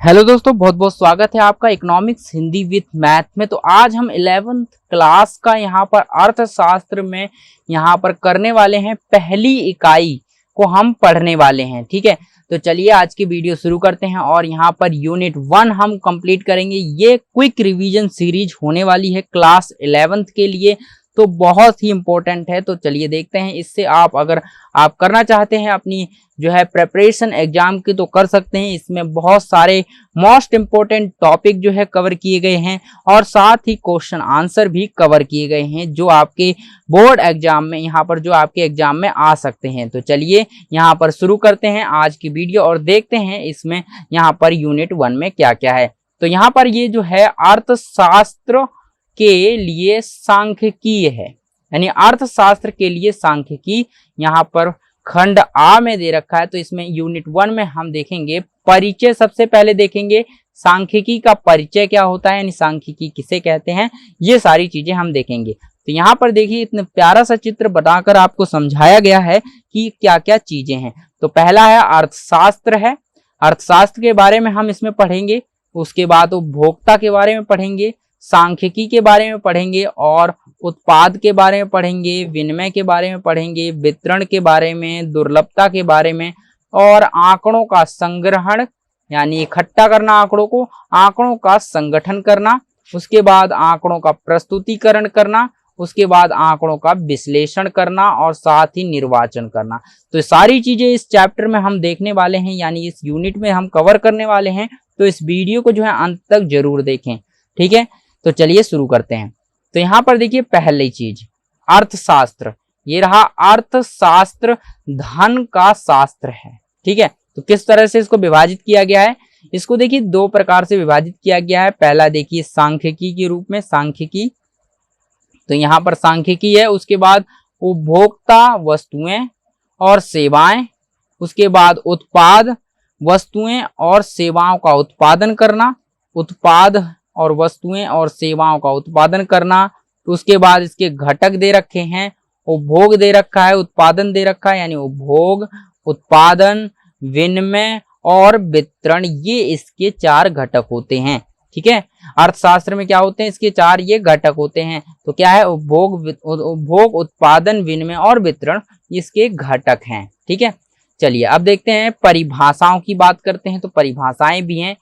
Hello दोस्तों, बहुत बहुत स्वागत है आपका इकोनॉमिक्स हिंदी विद मैथ में। तो आज हम 11th क्लास का यहाँ पर अर्थशास्त्र में यहाँ पर करने वाले हैं, पहली इकाई को हम पढ़ने वाले हैं। ठीक है, तो चलिए आज की वीडियो शुरू करते हैं और यहाँ पर यूनिट 1 हम कंप्लीट करेंगे। ये क्विक रिवीजन सीरीज होने वाली है क्लास 11th के लिए, तो बहुत ही इंपॉर्टेंट है। तो चलिए देखते हैं, इससे अगर आप करना चाहते हैं अपनी जो है प्रिपरेशन एग्जाम की तो कर सकते हैं। इसमें बहुत सारे मोस्ट इंपोर्टेंट टॉपिक जो है कवर किए गए हैं और साथ ही क्वेश्चन आंसर भी कवर किए गए हैं जो आपके बोर्ड एग्जाम में यहाँ पर जो आपके एग्जाम में आ सकते हैं। तो चलिए यहाँ पर शुरू करते हैं आज की वीडियो और देखते हैं इसमें यहाँ पर यूनिट 1 में क्या क्या है। तो यहाँ पर ये जो है अर्थशास्त्र के लिए सांख्यिकीय है, यानी अर्थशास्त्र के लिए सांख्यिकी यहाँ पर खंड आ में दे रखा है। तो इसमें यूनिट 1 में हम देखेंगे परिचय, सबसे पहले देखेंगे सांख्यिकी का परिचय क्या होता है, यानी सांख्यिकी किसे कहते हैं, ये सारी चीजें हम देखेंगे। तो यहाँ पर देखिए इतना प्यारा सा चित्र बनाकर आपको समझाया गया है कि क्या क्या चीजें हैं। तो पहला है अर्थशास्त्र है, अर्थशास्त्र के बारे में हम इसमें पढ़ेंगे। उसके बाद उपभोक्ता के बारे में पढ़ेंगे, सांख्यिकी के बारे में पढ़ेंगे और उत्पाद के बारे में पढ़ेंगे, विनिमय के बारे में पढ़ेंगे, वितरण के बारे में, दुर्लभता के बारे में और आंकड़ों का संग्रहण यानी इकट्ठा करना आंकड़ों को, आंकड़ों का संगठन करना, उसके बाद आंकड़ों का प्रस्तुतिकरण करना, उसके बाद आंकड़ों का विश्लेषण करना और साथ ही निर्वाचन करना। तो सारी चीजें इस चैप्टर में हम देखने वाले हैं, यानी इस यूनिट में हम कवर करने वाले हैं। तो इस वीडियो को जो है अंत तक जरूर देखें। ठीक है, तो चलिए शुरू करते हैं। तो यहाँ पर देखिए पहली चीज अर्थशास्त्र, ये रहा अर्थशास्त्र, धन का शास्त्र है। ठीक है, तो किस तरह से इसको विभाजित किया गया है, इसको देखिए दो प्रकार से विभाजित किया गया है। पहला देखिए सांख्यिकी के रूप में, सांख्यिकी, तो यहाँ पर सांख्यिकी है। उसके बाद उपभोक्ता वस्तुएं और सेवाएं, उसके बाद उत्पाद वस्तुएं और सेवाओं का उत्पादन करना, उत्पाद और वस्तुएं और सेवाओं का उत्पादन करना। तो उसके बाद इसके घटक दे रखे हैं, उपभोग दे रखा है, उत्पादन दे रखा है, यानी उपभोग, उत्पादन, विनिमय और वितरण, ये इसके 4 घटक होते हैं। ठीक है, अर्थशास्त्र में क्या होते हैं, इसके 4 ये घटक होते हैं। तो क्या है, उपभोग, उत्पादन, विनिमय और वितरण, इसके घटक हैं। ठीक है, चलिए अब देखते हैं परिभाषाओं की बात करते हैं। तो परिभाषाएं भी हैं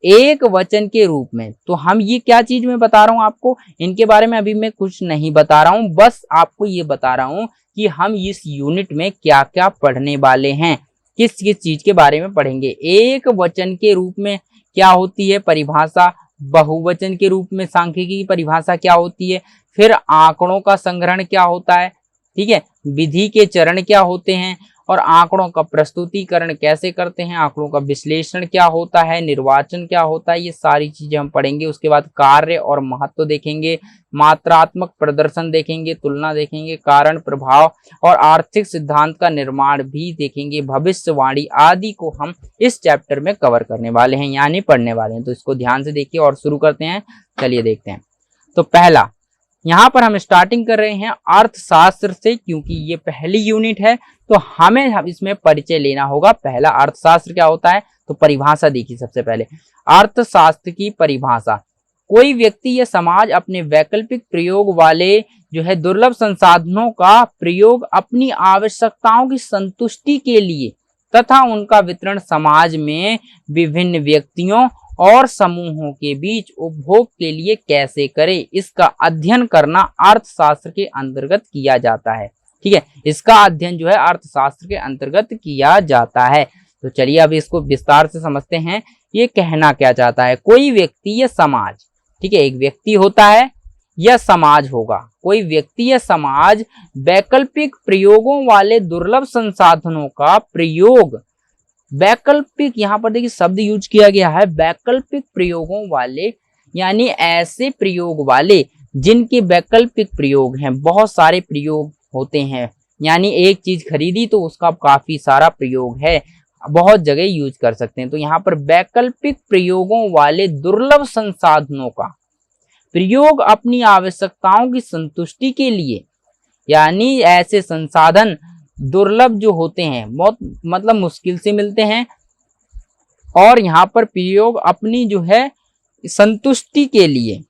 एक वचन के रूप में। तो हम ये क्या चीज में बता रहा हूं आपको, इनके बारे में अभी मैं कुछ नहीं बता रहा हूं, बस आपको ये बता रहा हूं कि हम इस यूनिट में क्या क्या पढ़ने वाले हैं, किस किस चीज के बारे में पढ़ेंगे। एक वचन के रूप में क्या होती है परिभाषा, बहुवचन के रूप में सांख्यिकी की परिभाषा क्या होती है, फिर आंकड़ों का संग्रहण क्या होता है, ठीक है, विधि के चरण क्या होते हैं और आंकड़ों का प्रस्तुतिकरण कैसे करते हैं, आंकड़ों का विश्लेषण क्या होता है, निर्वाचन क्या होता है, ये सारी चीजें हम पढ़ेंगे। उसके बाद कार्य और महत्व देखेंगे, मात्रात्मक प्रदर्शन देखेंगे, तुलना देखेंगे, कारण प्रभाव और आर्थिक सिद्धांत का निर्माण भी देखेंगे, भविष्यवाणी आदि को हम इस चैप्टर में कवर करने वाले हैं, यानी पढ़ने वाले हैं। तो इसको ध्यान से देखिए और शुरू करते हैं। चलिए देखते हैं। तो पहला यहाँ पर हम स्टार्टिंग कर रहे हैं अर्थशास्त्र से, क्योंकि ये पहली यूनिट है तो हमें इसमें परिचय लेना होगा। पहला अर्थशास्त्र क्या होता है, तो परिभाषा देखिए। सबसे पहले अर्थशास्त्र की परिभाषा, कोई व्यक्ति या समाज अपने वैकल्पिक प्रयोग वाले जो है दुर्लभ संसाधनों का प्रयोग अपनी आवश्यकताओं की संतुष्टि के लिए तथा उनका वितरण समाज में विभिन्न व्यक्तियों और समूहों के बीच उपभोग के लिए कैसे करे, इसका अध्ययन करना अर्थशास्त्र के अंतर्गत किया जाता है। ठीक है, इसका अध्ययन जो है अर्थशास्त्र के अंतर्गत किया जाता है। तो चलिए अब इसको विस्तार से समझते हैं, ये कहना क्या चाहता है। कोई व्यक्ति या समाज, ठीक है, एक व्यक्ति होता है या समाज होगा, कोई व्यक्ति या समाज वैकल्पिक प्रयोगों वाले दुर्लभ संसाधनों का प्रयोग, वैकल्पिक यहाँ पर देखिए शब्द यूज किया गया है, वैकल्पिक प्रयोगों वाले, यानी ऐसे प्रयोग वाले जिनके वैकल्पिक प्रयोग हैं, बहुत सारे प्रयोग होते हैं, यानी एक चीज खरीदी तो उसका काफी सारा प्रयोग है, बहुत जगह यूज कर सकते हैं। तो यहाँ पर वैकल्पिक प्रयोगों वाले दुर्लभ संसाधनों का प्रयोग अपनी आवश्यकताओं की संतुष्टि के लिए, यानी ऐसे संसाधन दुर्लभ जो होते हैं, बहुत मतलब मुश्किल से मिलते हैं और यहाँ पर प्रयोग अपनी जो है संतुष्टि के लिए,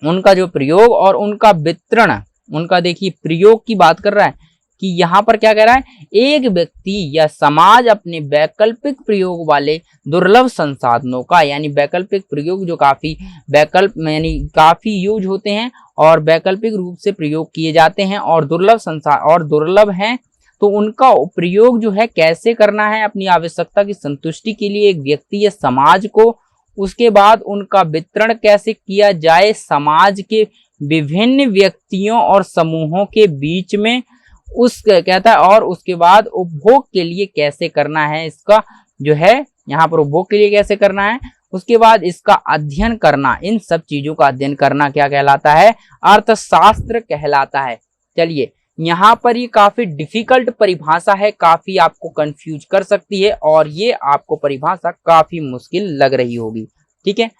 उनका जो प्रयोग और उनका वितरण, उनका देखिए प्रयोग की बात कर रहा है कि यहाँ पर क्या कह रहा है, एक व्यक्ति या समाज अपने वैकल्पिक प्रयोग वाले दुर्लभ संसाधनों का, यानी वैकल्पिक प्रयोग जो काफी वैकल्प यानी काफी यूज होते हैं और वैकल्पिक रूप से प्रयोग किए जाते हैं और दुर्लभ हैं, तो उनका प्रयोग जो है कैसे करना है अपनी आवश्यकता की संतुष्टि के लिए एक व्यक्ति या समाज को, उसके बाद उनका वितरण कैसे किया जाए समाज के विभिन्न व्यक्तियों और समूहों के बीच में, उस कहता है, और उसके बाद उपभोग के लिए कैसे करना है, इसका जो है यहाँ पर उपभोग के लिए कैसे करना है, उसके बाद इसका अध्ययन करना, इन सब चीजों का अध्ययन करना क्या कहलाता है, अर्थशास्त्र कहलाता है। चलिए यहाँ पर ये काफी डिफिकल्ट परिभाषा है, काफी आपको कंफ्यूज कर सकती है और ये आपको परिभाषा काफी मुश्किल लग रही होगी। ठीक है,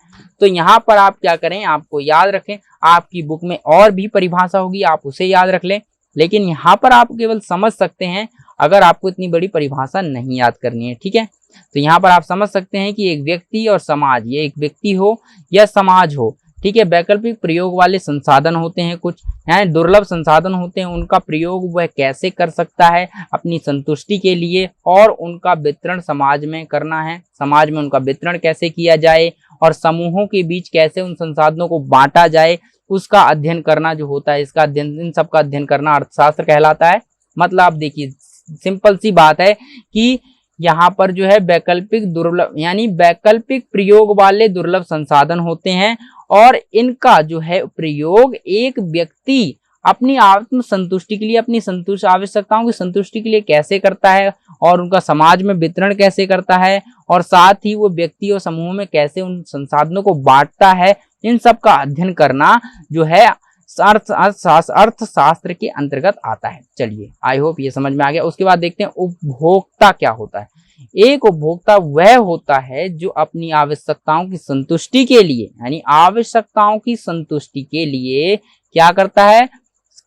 तो यहाँ पर आप क्या करें, आपको याद रखें, आपकी बुक में और भी परिभाषा होगी, आप उसे याद रख लें, लेकिन यहाँ पर आप केवल समझ सकते हैं अगर आपको इतनी बड़ी परिभाषा नहीं याद करनी है। ठीक है, तो यहाँ पर आप समझ सकते हैं कि एक व्यक्ति और समाज, ये एक व्यक्ति हो या समाज हो, ठीक है, वैकल्पिक प्रयोग वाले संसाधन होते हैं, कुछ हैं दुर्लभ संसाधन होते हैं, उनका प्रयोग वह कैसे कर सकता है अपनी संतुष्टि के लिए, और उनका वितरण समाज में करना है, समाज में उनका वितरण कैसे किया जाए और समूहों के बीच कैसे उन संसाधनों को बांटा जाए, उसका अध्ययन करना जो होता है, इसका अध्ययन, इन सब का अध्ययन करना अर्थशास्त्र कहलाता है। मतलब आप देखिए सिंपल सी बात है कि यहाँ पर जो है वैकल्पिक दुर्लभ यानी वैकल्पिक प्रयोग वाले दुर्लभ संसाधन होते हैं और इनका जो है प्रयोग एक व्यक्ति अपनी आत्म संतुष्टि के लिए, अपनी आवश्यकताओं की संतुष्टि के लिए कैसे करता है और उनका समाज में वितरण कैसे करता है और साथ ही वो व्यक्ति और समूह में कैसे उन संसाधनों को बांटता है, इन सब का अध्ययन करना जो है अर्थशास्त्र के अंतर्गत आता है। चलिए आई होप ये समझ में आ गया। उसके बाद देखते हैं उपभोक्ता क्या होता है। एक उपभोक्ता वह होता है जो अपनी आवश्यकताओं की संतुष्टि के लिए, यानी आवश्यकताओं की संतुष्टि के लिए क्या करता है,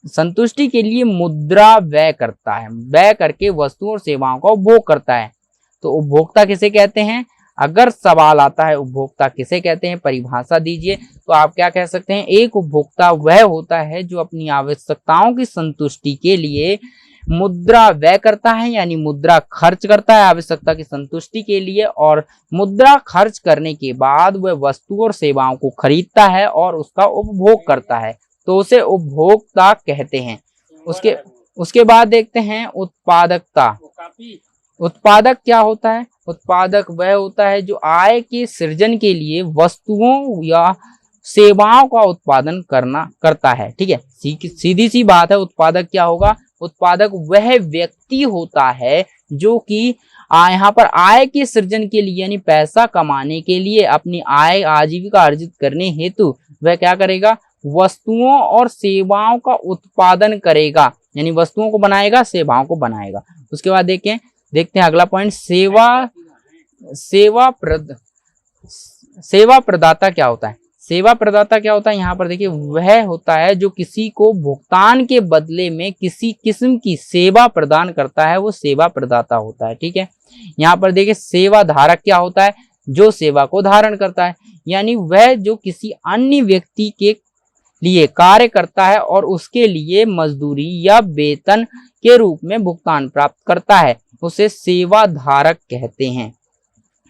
संतुष्टि के लिए मुद्रा व्यय करता है, व्यय करके वस्तुओं और सेवाओं का उपभोग करता है। तो उपभोक्ता किसे कहते हैं, अगर सवाल आता है उपभोक्ता किसे कहते हैं, परिभाषा दीजिए, तो आप क्या कह सकते हैं, एक उपभोक्ता वह होता है जो अपनी आवश्यकताओं की संतुष्टि के लिए मुद्रा व्यय करता है, यानी मुद्रा खर्च करता है आवश्यकता की संतुष्टि के लिए, और मुद्रा खर्च करने के बाद वह वस्तु और सेवाओं को खरीदता है और उसका उपभोग करता है, तो उसे उपभोक्ता कहते हैं। उसके बाद देखते हैं उत्पादकता। उत्पादक क्या होता है, उत्पादक वह होता है जो आय के सृजन के लिए वस्तुओं या सेवाओं का उत्पादन करता है। ठीक है, सीधी सी बात है, उत्पादक क्या होगा, उत्पादक वह व्यक्ति होता है जो कि यहाँ पर आय के सृजन के लिए, यानी पैसा कमाने के लिए, अपनी आय आजीविका अर्जित करने हेतु वह क्या करेगा, वस्तुओं और सेवाओं का उत्पादन करेगा, यानी वस्तुओं को बनाएगा, सेवाओं को बनाएगा। उसके बाद देखते हैं अगला पॉइंट, सेवा प्रदाता क्या होता है। सेवा प्रदाता क्या होता है, यहाँ पर देखिए वह होता है जो किसी को भुगतान के बदले में किसी किस्म की सेवा प्रदान करता है, वो सेवा प्रदाता होता है। ठीक है, यहाँ पर देखिए सेवा धारक क्या होता है, जो सेवा को धारण करता है, यानी वह जो किसी अन्य व्यक्ति के लिए कार्य करता है और उसके लिए मजदूरी या वेतन के रूप में भुगतान प्राप्त करता है, उसे सेवा धारक कहते हैं।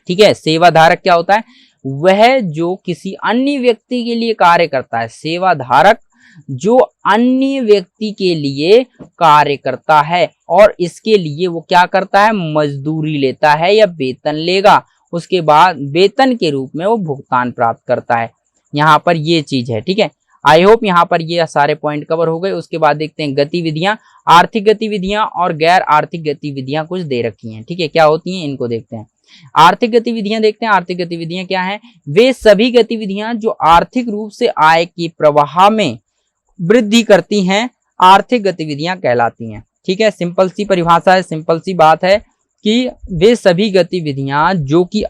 ठीक है, सेवा धारक क्या होता है, वह जो किसी अन्य व्यक्ति के लिए कार्य करता है, सेवा धारक जो अन्य व्यक्ति के लिए कार्य करता है और इसके लिए वो क्या करता है, मजदूरी लेता है या वेतन लेगा, उसके बाद वेतन के रूप में वो भुगतान प्राप्त करता है। यहाँ पर ये चीज है। ठीक है, आई होप यहाँ पर ये सारे पॉइंट कवर हो गए। उसके बाद देखते हैं गतिविधियां, आर्थिक गतिविधियां और गैर आर्थिक गतिविधियां कुछ दे रखी हैं। ठीक है, क्या होती हैं इनको देखते हैं। आर्थिक गतिविधियां देखते हैं, आर्थिक गतिविधियां क्या हैं, वे सभी गतिविधियां जो आर्थिक रूप से आय के प्रवाह में वृद्धि करती हैं, आर्थिक गतिविधियां कहलाती हैं। ठीक है, सिंपल सी परिभाषा है, सिंपल सी बात है कि वे सभी गतिविधियां जो कि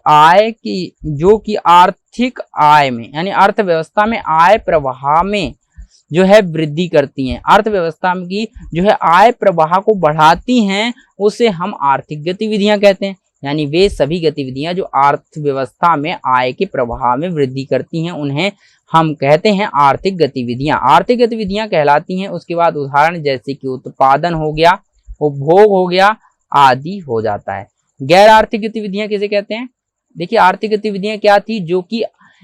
आर्थिक आय में, यानी अर्थव्यवस्था में आय प्रवाह में जो है वृद्धि करती हैं, अर्थव्यवस्था की जो है आय प्रवाह को बढ़ाती हैं, उसे हम आर्थिक गतिविधियां कहते हैं। यानी वे सभी गतिविधियां जो अर्थव्यवस्था में आय के प्रवाह में वृद्धि करती हैं उन्हें हम कहते हैं आर्थिक गतिविधियां। आर्थिक गतिविधियां कहलाती हैं। उसके बाद उदाहरण जैसे कि उत्पादन हो गया, उपभोग हो गया आदि हो जाता है। गैर आर्थिक गतिविधियां किसे कहते हैं? देखिए आर्थिक गतिविधियां क्या थी, जो कि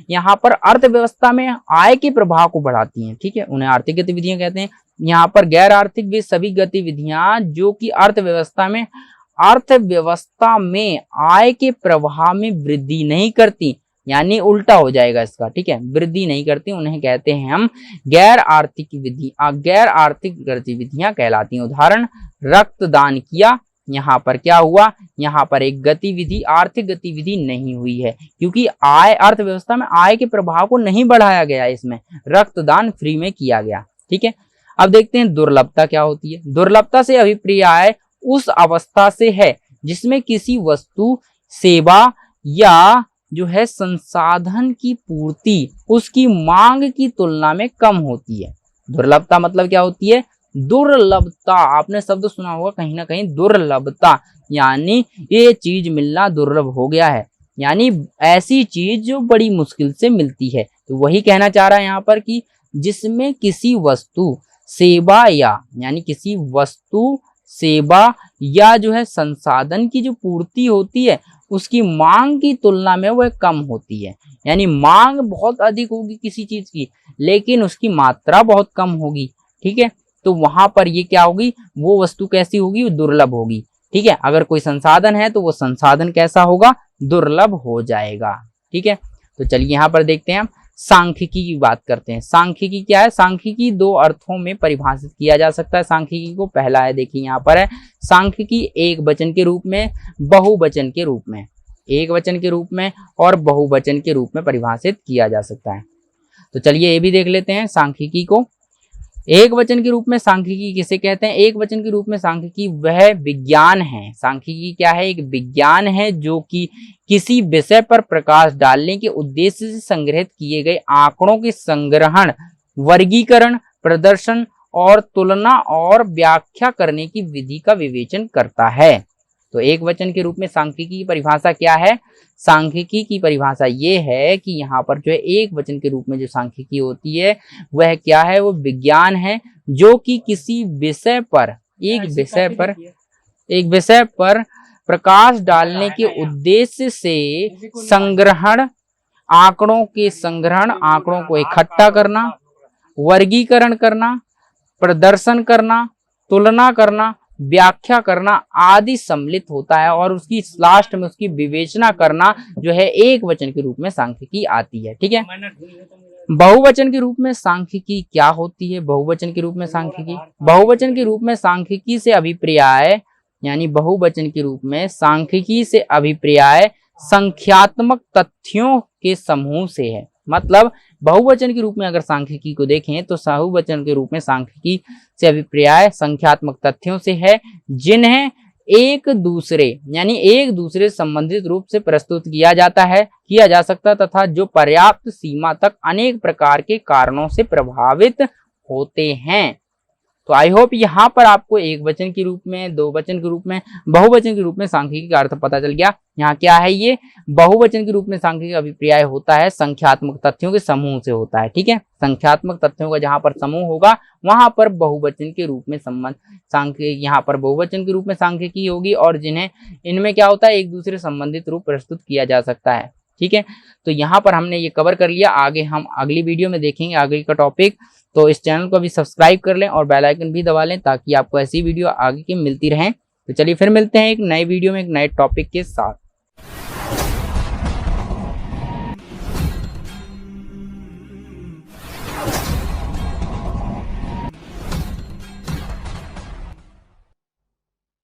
यहाँ पर अर्थव्यवस्था में आय के प्रभाव को बढ़ाती हैं, ठीक है, उन्हें आर्थिक गतिविधियां कहते हैं। यहाँ पर गैर आर्थिक वे सभी गतिविधियां जो कि अर्थव्यवस्था में आय के प्रवाह में वृद्धि नहीं करती, यानी उल्टा हो जाएगा इसका, ठीक है, वृद्धि नहीं करती, उन्हें कहते हैं हम गैर आर्थिक गतिविधियां कहलाती हैं। उदाहरण रक्तदान किया, यहाँ पर क्या हुआ, यहाँ पर एक गतिविधि आर्थिक गतिविधि नहीं हुई है, क्योंकि अर्थव्यवस्था में आय के प्रभाव को नहीं बढ़ाया गया, इसमें रक्तदान फ्री में किया गया, ठीक है। अब देखते हैं दुर्लभता क्या होती है। दुर्लभता से अभिप्राय उस अवस्था से है जिसमें किसी वस्तु, सेवा या जो है संसाधन की पूर्ति उसकी मांग की तुलना में कम होती है। दुर्लभता मतलब क्या होती है? दुर्लभता, आपने शब्द सुना होगा कहीं ना कहीं, दुर्लभता यानी ये चीज मिलना दुर्लभ हो गया है, यानी ऐसी चीज जो बड़ी मुश्किल से मिलती है। तो वही कहना चाह रहा है यहाँ पर कि जिसमें किसी वस्तु, सेवा या जो है संसाधन की जो पूर्ति होती है उसकी मांग की तुलना में वह कम होती है, यानी मांग बहुत अधिक होगी किसी चीज की लेकिन उसकी मात्रा बहुत कम होगी, ठीक है। तो वहां पर ये क्या होगी, वो वस्तु कैसी होगी, वो दुर्लभ होगी, ठीक है। अगर कोई संसाधन है तो वो संसाधन कैसा होगा, दुर्लभ हो जाएगा, ठीक है। तो चलिए यहाँ पर देखते हैं हम सांख्यिकी की बात करते हैं। सांख्यिकी क्या है? सांख्यिकी दो अर्थों में परिभाषित किया जा सकता है सांख्यिकी को। पहला है, देखिए यहाँ पर है, सांख्यिकी एक वचन के रूप में, बहुवचन के रूप में, एक वचन के रूप में और बहुवचन के रूप में परिभाषित किया जा सकता है। तो चलिए ये भी देख लेते हैं सांख्यिकी को। एक वचन के रूप में सांख्यिकी किसे कहते हैं? एक वचन के रूप में सांख्यिकी वह विज्ञान है। सांख्यिकी क्या है? एक विज्ञान है जो कि किसी विषय पर प्रकाश डालने के उद्देश्य से संग्रहित किए गए आंकड़ों के संग्रहण, वर्गीकरण, प्रदर्शन और तुलना और व्याख्या करने की विधि का विवेचन करता है। तो एक वचन के रूप में सांख्यिकी की परिभाषा क्या है? सांख्यिकी की परिभाषा ये है कि यहाँ पर जो है एक वचन के रूप में जो सांख्यिकी होती है वह क्या है, वो विज्ञान है जो कि किसी विषय पर, एक विषय पर प्रकाश डालने के उद्देश्य से संग्रहण, आंकड़ों के संग्रहण, आंकड़ों को इकट्ठा करना, वर्गीकरण करना, प्रदर्शन करना, तुलना करना, व्याख्या करना आदि सम्मिलित होता है और उसकी लास्ट में उसकी विवेचना करना जो है एक वचन के रूप में सांख्यिकी आती है, ठीक है। बहुवचन के रूप में सांख्यिकी क्या होती है? बहुवचन के रूप में सांख्यिकी, बहुवचन के रूप में सांख्यिकी से अभिप्राय, यानी बहुवचन के रूप में सांख्यिकी से अभिप्राय संख्यात्मक तथ्यों के समूह से है। मतलब बहुवचन के रूप में अगर सांख्यिकी को देखें तो बहुवचन के रूप में सांख्यिकी से अभिप्राय संख्यात्मक तथ्यों से है जिन्हें एक दूसरे संबंधित रूप से प्रस्तुत किया जा सकता तथा जो पर्याप्त सीमा तक अनेक प्रकार के कारणों से प्रभावित होते हैं। तो आई होप यहाँ पर आपको एक वचन के रूप में, दो वचन के रूप में, बहुवचन के रूप में सांख्यिकी का अर्थ पता चल गया। यहाँ क्या है, ये बहुवचन के रूप में सांख्यिकी का अभिप्राय होता है संख्यात्मक तथ्यों के समूह से होता है, ठीक है। संख्यात्मक तथ्यों का जहाँ पर समूह होगा वहां पर बहुवचन के रूप में यहाँ पर बहुवचन के रूप में सांख्यिकी होगी और जिन्हें इनमें क्या होता है, एक दूसरे संबंधित रूप प्रस्तुत किया जा सकता है, ठीक है। तो यहाँ पर हमने ये कवर कर लिया। आगे हम अगली वीडियो में देखेंगे आगे का टॉपिक। तो इस चैनल को भी सब्सक्राइब कर लें और बेल आइकन भी दबा लें ताकि आपको ऐसी वीडियो आगे की मिलती रहें। तो चलिए फिर मिलते हैं एक नए वीडियो में एक नए टॉपिक के साथ।